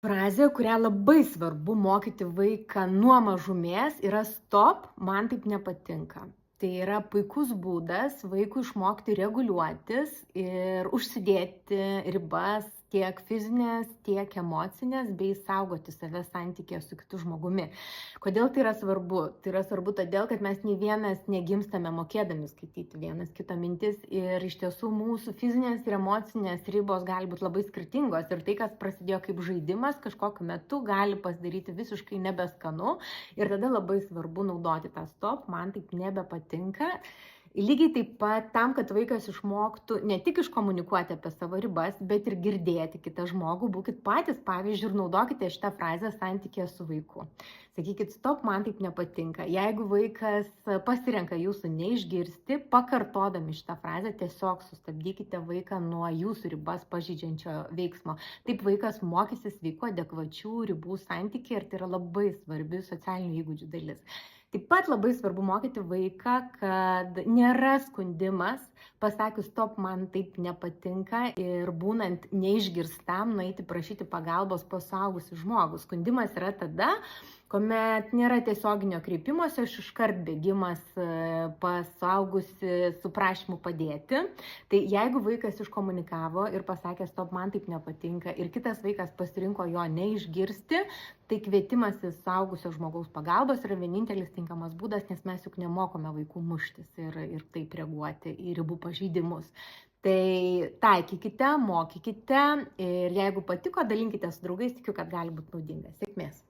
Frazė, kurią labai svarbu mokyti vaiką nuo mažumės, yra stop, man taip nepatinka. Tai yra puikus būdas vaikui išmokti reguliuotis ir užsidėti ribas tiek fizinės, tiek emocinės, bei saugoti save santykėje su kitu žmogumi. Kodėl tai yra svarbu? Tai yra svarbu todėl, kad mes nei vienas negimstame mokėdami skaityti vienas kito mintis ir iš tiesų mūsų fizinės ir emocinės ribos gali būti labai skirtingos ir tai, kas prasidėjo kaip žaidimas, kažkokiu metu gali pasidaryti visiškai nebeskanu ir tada labai svarbu naudoti tą stop, man taip nebepatinka. Lygiai taip pat tam, kad vaikas išmoktų ne tik iškomunikuoti apie savo ribas, bet ir girdėti kitą žmogų, būkit patys pavyzdžiui ir naudokite šitą frazę santykėje su vaiku. Sakykit, stop, man taip nepatinka. Jeigu vaikas pasirenka jūsų neišgirsti, pakartodami šitą frazę, tiesiog sustabdykite vaiką nuo jūsų ribas pažeidžiančio veiksmo. Taip vaikas mokysis sveikų, adekvačių ribų santykiai ir tai yra labai svarbi socialinių įgūdžių dalis. Taip pat labai svarbu mokyti vaiką, kad nėra skundimas, pasakius stop, man taip nepatinka ir būnant neišgirstam, nueiti prašyti pagalbos pas suaugusį žmogų. Skundimas yra tada, kuomet nėra tiesioginio kreipimosi, aš iškart bėgimas pas suaugusį su prašymu padėti. Tai jeigu vaikas iškomunikavo ir pasakė stop, man taip nepatinka ir kitas vaikas pasirinko jo neišgirsti, tai kvietimasis suaugusio žmogaus pagalbos yra vienintelis tinkamas būdas, nes mes juk nemokome vaikų muštis ir taip reaguoti į ribų pažeidimus. Tai taikykite, mokykite ir jeigu patiko, dalinkite su draugais, tikiu, kad gali būti naudinga. Sėkmės.